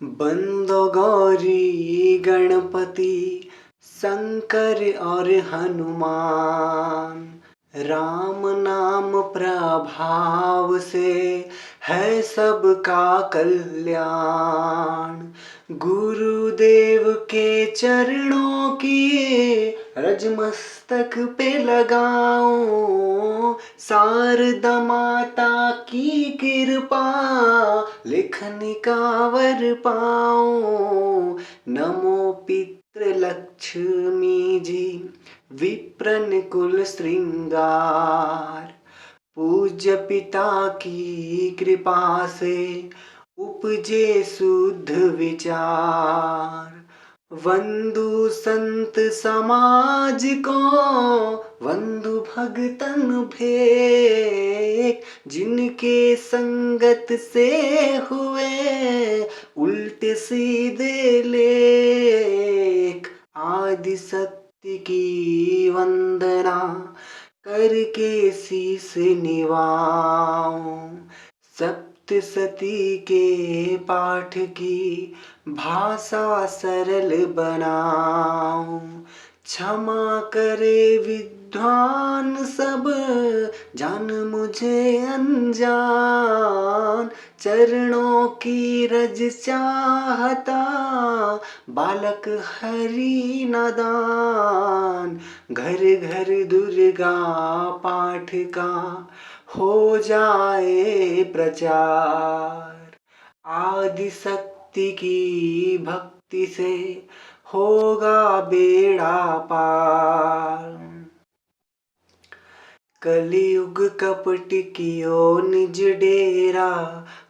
बंदो गौरी गणपति शंकर और हनुमान, राम नाम प्रभाव से है सबका कल्याण। गुरुदेव के चरणों की रज मस्तक पे लगाऊं, शारदा माता की कृपा लेखनी कावर पाऊं। नमो पितृ लक्ष्मी जी विप्रन कुल श्रृंगार, पूज्य पिता की कृपा से उपजे शुद्ध विचार। वंदु संत समाज को वंदु भगतन भेंट, जिनके संगत से हुए उल्टे सीधे लेख। आदि सत्य की वंदना करके शीस निवाऊं, सप्तसती के पाठ की भाषा सरल बनाऊं। क्षमा करे विद्वान सब जान मुझे अनजान, चरणों की रज चाहता बालक हरि नादान। घर घर दुर्गा पाठ का हो जाए प्रचार, आदि शक्ति की भक्ति से होगा बेड़ा पार। कलयुग कपट कियो निज डेरा,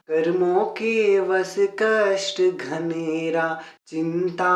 कर्मों के वश कष्ट घनेरा। चिंता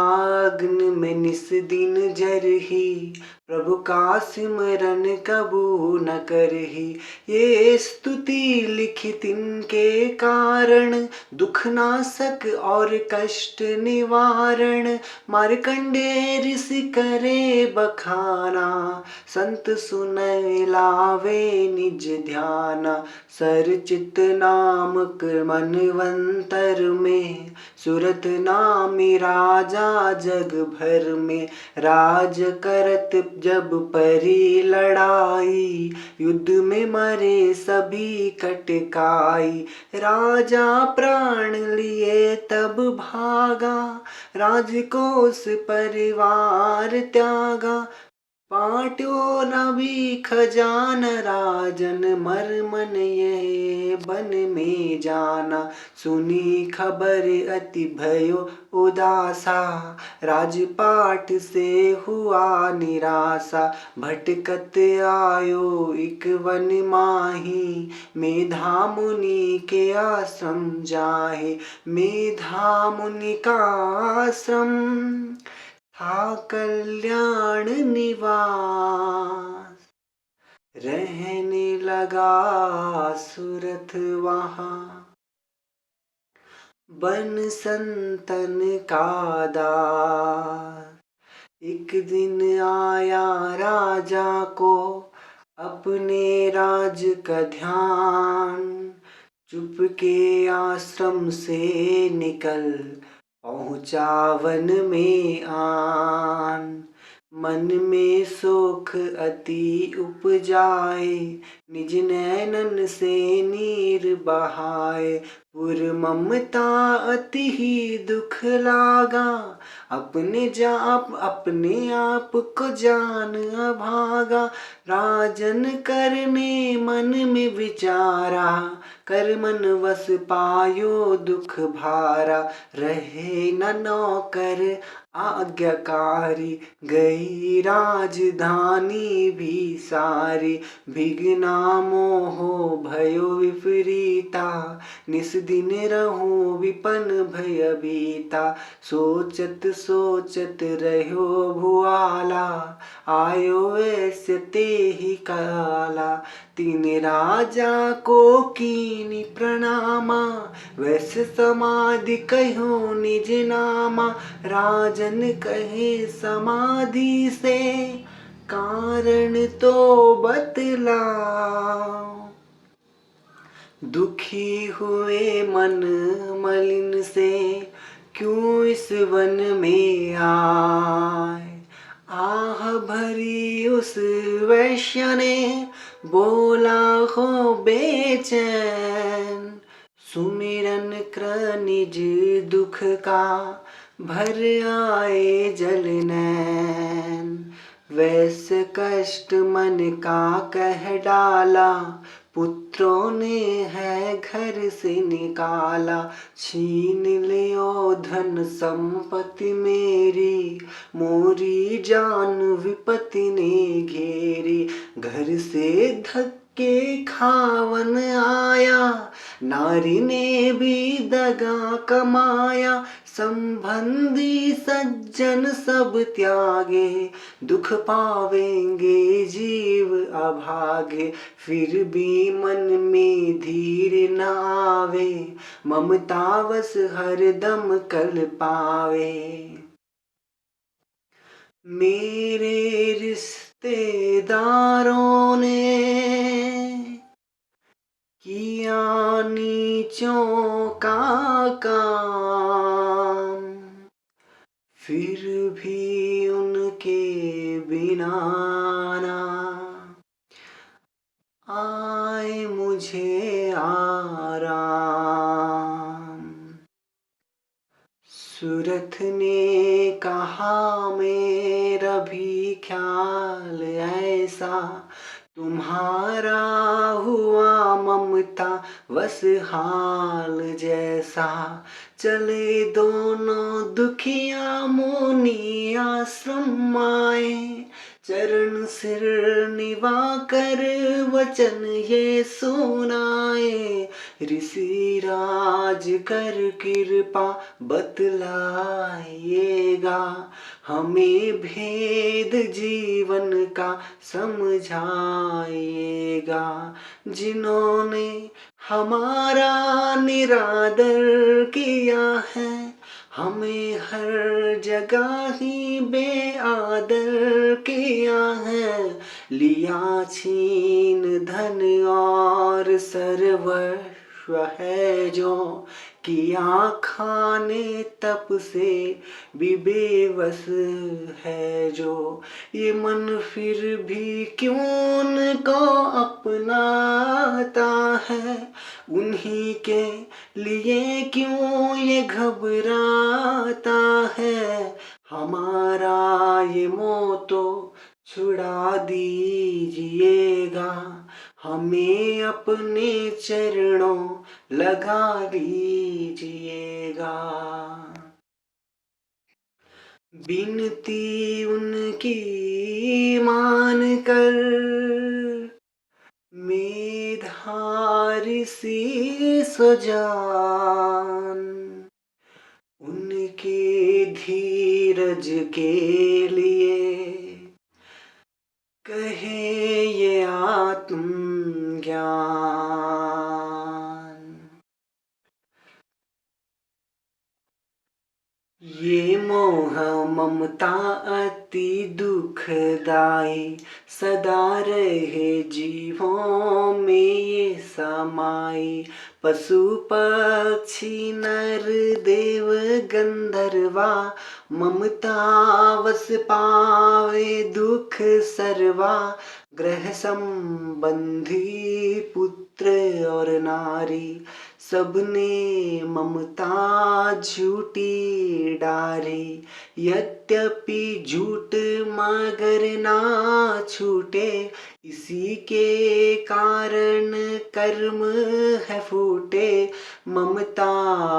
अग्नि में निस दिन जरही, प्रभु का सिमरन कबू न करही। ये स्तुति लिखित इनके कारण, दुख नाशक और कष्ट निवारण। मार्कंडेय ऋषि करे बखाना, संत सुनय लावे निज ध्याना। सरचित नामक मनवंतर में, सुरत नामी राजा जग भर में। राज करत जब परी लड़ाई, युद्ध में मरे सभी कटकाई। राजा प्राण लिए तब भागा, राजकोष परिवार त्यागा। बाँटो न भी खजान राजन, मर्मन ये बन में जाना। सुनी खबर अति भयो उदासा, राजपाट से हुआ निराशा। भटकत आयो एक वन माही, मेधा मुनि के आश्रम जाहे। मेधा मुनि का आश्रम था कल्याण निवास, रहने लगा सुरथ वहाँ। बन संतन का दार, एक दिन आया राजा को अपने राज का ध्यान। चुपके आश्रम से निकल पहुँचा वन में आन। मन में शोक अति उपजाए, निज नैनन से नीर बहाए। पुर ममता अति ही दुख लागा, अपने आप को जान अभागा। राजन करने मन में विचारा, कर मन वस पायो दुख भारा। रहे न नौकर आज्ञाकारी, गई राजधानी भी सारी। विघ्ना मोह भयो विपरीता, निस दिन रहूं विपन भयभीता। सोचत सोचत रहो भुआला, आयो ऐसे ते ही काला। तीन राजा को कीनी प्रणामा, वैश्य समाधि कहो निज नामा। राजन कहे समाधि से कारण तो बतलाओ, दुखी हुए मन मलिन से क्यों इस वन में आए। आह भरी उस वैश्य ने बोला हो बेचैन, सुमिरन कर निज दुख का भर आए जल नैन। वैसे कष्ट मन का कह डाला, पुत्रों ने है घर से निकाला। छीन लियो धन संपत्ति मेरी, मोरी जान विपत्ति ने घेरी। घर से धक्के खावन आया, नारी ने भी दगा कमाया। संबंधी सज्जन सब त्यागे, दुख पावेंगे जीव अभागे। फिर भी मन में धीर न आवे, ममतावश हरदम कल पावे। मेरे रिश्तेदारों ने किया नीचों का काम, फिर भी उनके बिना ना आए मुझे आराम। सूरत ने कहा मेरा भी ख्याल ऐसा, तुम्हारा हुआ ममता वस हाल जैसा। चले दोनों दुखिया मुनि आश्रम आए, चरण सिर निभा कर वचन ये सुनाए। ऋषि राज कर कृपा बतलाइएगा, हमें भेद जीवन का समझाइएगा। जिन्होंने हमारा निरादर किया है, हमें हर जगह ही बेआदर किया है। लिया छीन धन और सर्वस्व है जो, किया खाने तप से भी बेबस है जो। ये मन फिर भी क्यों उनको अपनाता है, उन्हीं के लिए क्यों ये घबराता है। हमारा ये मोह तो छुड़ा दीजिएगा, हमें अपने चरणों लगा दीजिएगा। बिनती उनकी मान कर मेधारी सी सजान, उनके धीरज के लिए कहे ये आत्मज्ञान। ये मोह ममता अति दुखदाई, सदा रहे जीवों में ये समाई। पशु पक्षी नर देव गंधर्वा, ममता वस पावे दुख सर्वा। ग्रह संबंधी पुत्र और नारी, सबने ममता झूठी डारी। यद्यपि झूठ मगर ना छूटे, इसी के कारण कर्म है फूटे। ममता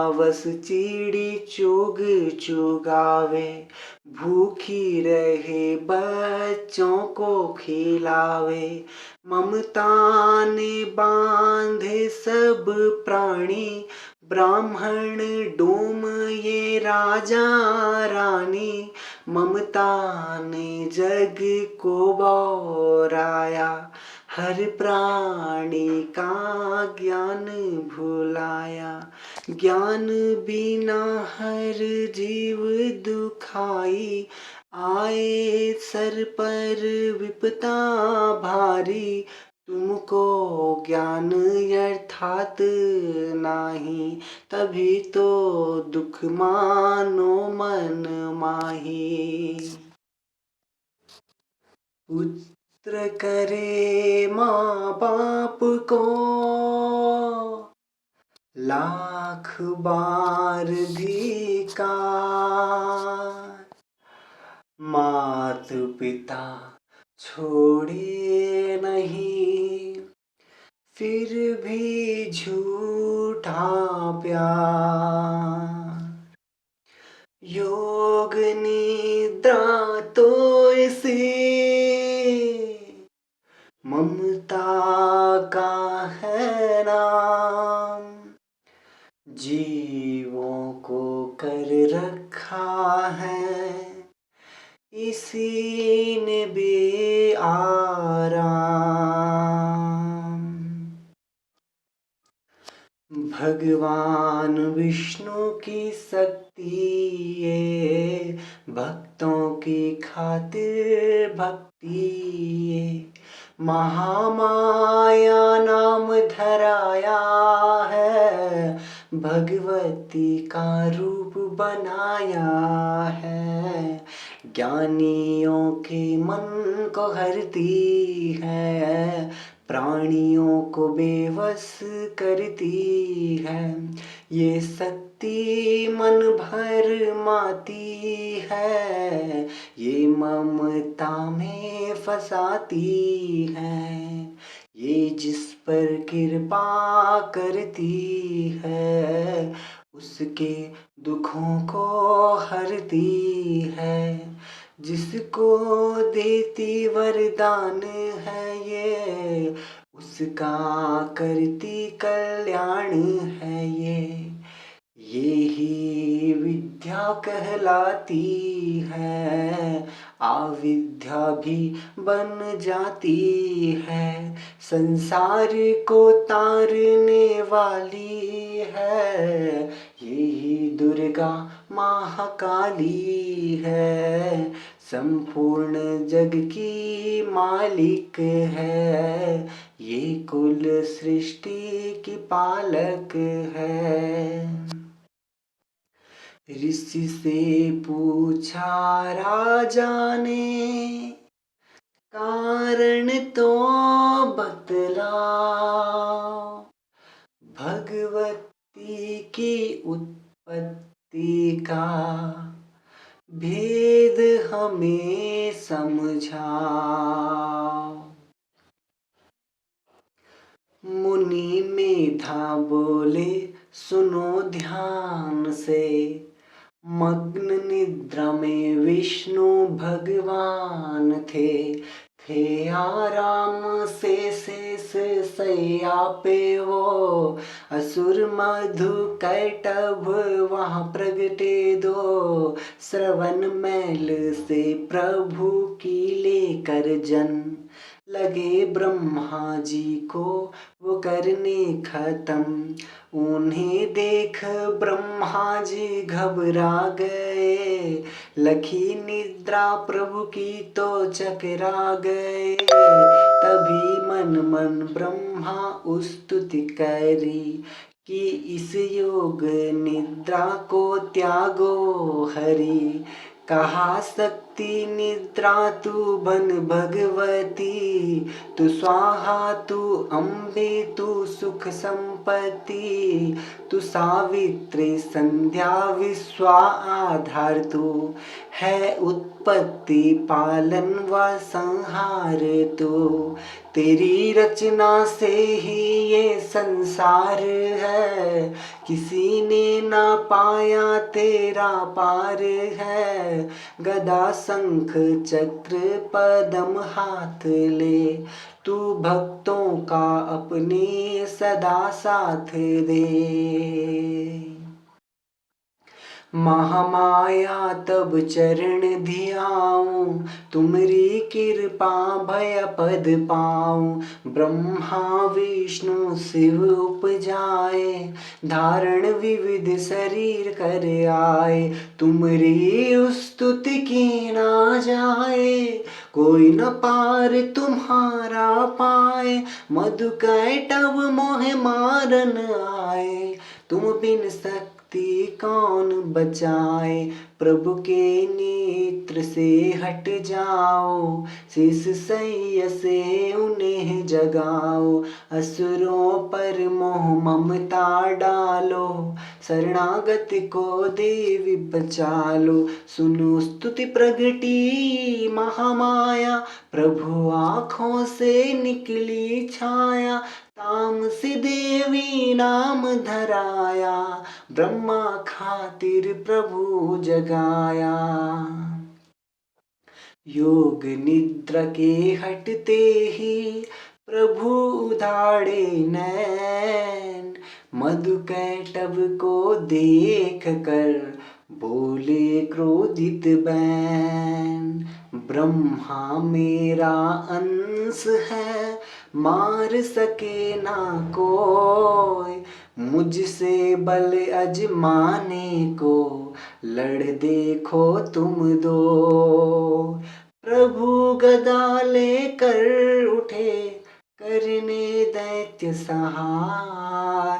वस चीड़ी चोग चुगावे, भूखी रहे बच्चों को खिलावे। ममता ने बांधे सब प्राणी, ब्राह्मण डोम ये राजा रानी। ममता ने जग को बौराया, हर प्राणी का ज्ञान भुलाया। ज्ञान बिना हर जीव दुखाई, आए सर पर विपदा भारी। तुमको ज्ञान अर्थात नाही, तभी तो दुख मानो मन माही। पुत्र करे माँ बाप को लाख बार धिकार, मात पिता छोड़े नहीं, फिर भी झूठा प्यार। योग निद्रा तो इसे ममता का है नाम, जीवों को कर रखा है इसी ने भी आराम। भगवान विष्णु की शक्ति ये, भक्तों की खातिर भक्ति ये, महामाया नाम धराया है, भगवती का रूप बनाया है। ज्ञानियों के मन को हरती है, प्राणियों को बेवश करती है। ये शक्ति मन भर माती है, ये ममता में फंसाती है। ये जिस पर कृपा करती है, उसके दुखों को हरती है। जिसको देती वरदान है ये, उसका करती कल्याण है ये। ये ही विद्या कहलाती है, अविद्या भी बन जाती है। संसार को तारने वाली है, यही दुर्गा महाकाली है। संपूर्ण जग की मालिक है, ये कुल सृष्टि की पालक है। ऋषि से पूछा राजा ने, कारण तो बतलाओ, भगवती की उत्पत्ति का भेद हमें समझाओ। मुनि मेधा बोले सुनो ध्यान से, मग्न निद्रा में विष्णु भगवान थे आराम से शेष सैया पे वो, असुर मधु कैटभ वहाँ प्रगटे दो। श्रवण मैल से प्रभु की लेकर जन, लगे ब्रह्मा जी को वो करने खत्म। उन्हें देख ब्रह्मा जी घबरा गए, लखी निद्रा प्रभु की तो चकरा गए। तभी मन मन ब्रह्मा स्तुति करी, कि इस योग निद्रा को त्यागो हरि। कहा शक्ति निद्रा तू बन भगवती, तू स्वाहा तू अम्बे तू सुख संपत्ति, तू सावित्री संध्या विश्वा आधार तू, है उत्पत्ति पालन व संहार तू। तेरी रचना से ही ये संसार है, किसी ने ना पाया तेरा पार है। गदा शंख चक्र पद्म हाथ ले, तू भक्तों का अपने सदा साथ दे। महामाया तब चरण धियाऊं, तुमरी कृपा भय पद पाऊं। ब्रह्मा विष्णु शिव उपजाए, धारण विविध शरीर कर आए। तुमरी स्तुति की ना जाए, कोई न पार तुम्हारा पाए, मधुकैटभ मोह मारन आए। तुम बिन शक्ति कौन बचाए, प्रभु के नेत्र से हट जाओ, शीस सैया से उन्हें जगाओ। असुरों पर मोह ममता डालो, शरणागत को देवी बचा लो। सुनो स्तुति प्रगटी महामाया, प्रभु आँखों से निकली छाया। तामसी देवी नाम धराया, ब्रह्मा खातिर प्रभु जगाया। योग निद्रा के हटते ही प्रभु उधारे नैन, मधुकैटभ को देख कर बोले क्रोधित बैन। ब्रह्मा मेरा अंश है, मार सके ना कोई, मुझसे बल अजमाने को लड़ देखो तुम दो। प्रभु गदा लेकर उठे, करने दैत्य संहार,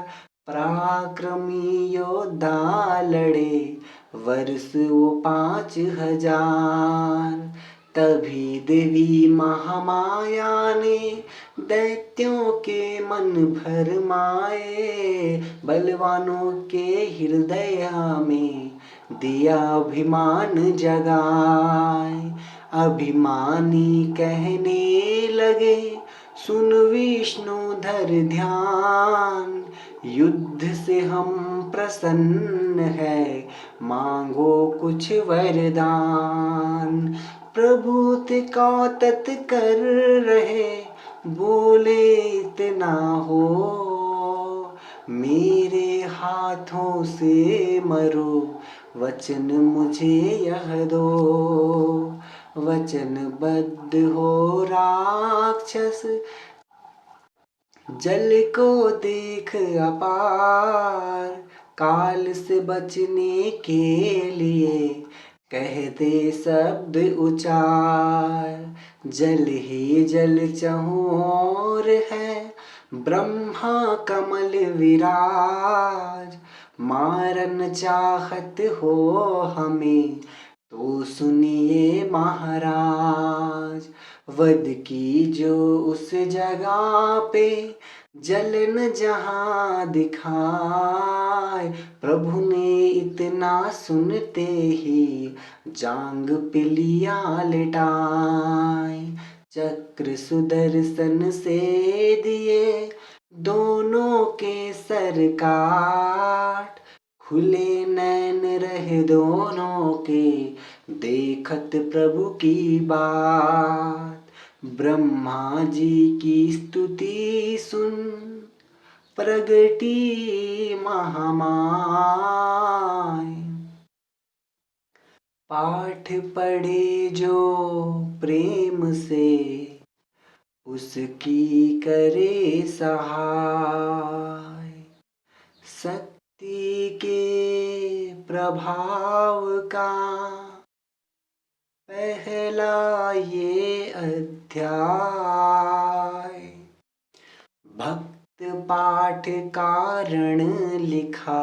पराक्रमी योद्धा लड़े, वर्ष वो 5000। तभी देवी महामाया ने दैत्यों के मन भरमाए, बलवानों के हृदय में दिया अभिमान जगाए। अभिमानी कहने लगे, सुन विष्णुधर ध्यान, युद्ध से हम प्रसन्न है, मांगो कुछ वरदान। प्रभु तिकातत कर रहे, बोले इतना हो, मेरे हाथों से मरो, वचन मुझे यह दो। वचनबद्ध हो राक्षस, जल को देख अपार, काल से बचने के लिए कहते शब्द उचार। जल ही जल चहुओर है, ब्रह्मा कमल विराज। मारन चाहत हो हमें, तो सुनिए महाराज। वध की जो उस जगह पे, जलन जहाँ दिखाए, प्रभु ने इतना सुनते ही जांग पे लिया लिटाए। चक्र सुदर्शन से दिए, दोनों के सर काट, खुले नैन रहे दोनों के, देखत प्रभु की बात। ब्रह्मा जी की स्तुति सुन, प्रगटी महामाय। पाठ पढ़े जो प्रेम से, उसकी करे सहाय। शक्ति के प्रभाव का पहला ये अध्याय, भक्त पाठ कारण लिखा,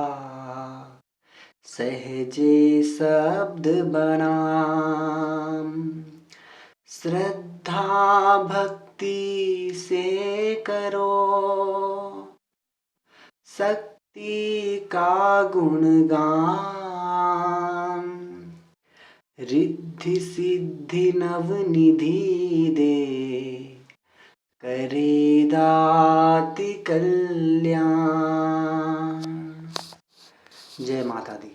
सहजे शब्द बनाम। श्रद्धा भक्ति से करो, शक्ति का गुणगान। रिद्धि सिद्धि नवनिधि दे, करे दाति कल्याण। जय माता दी।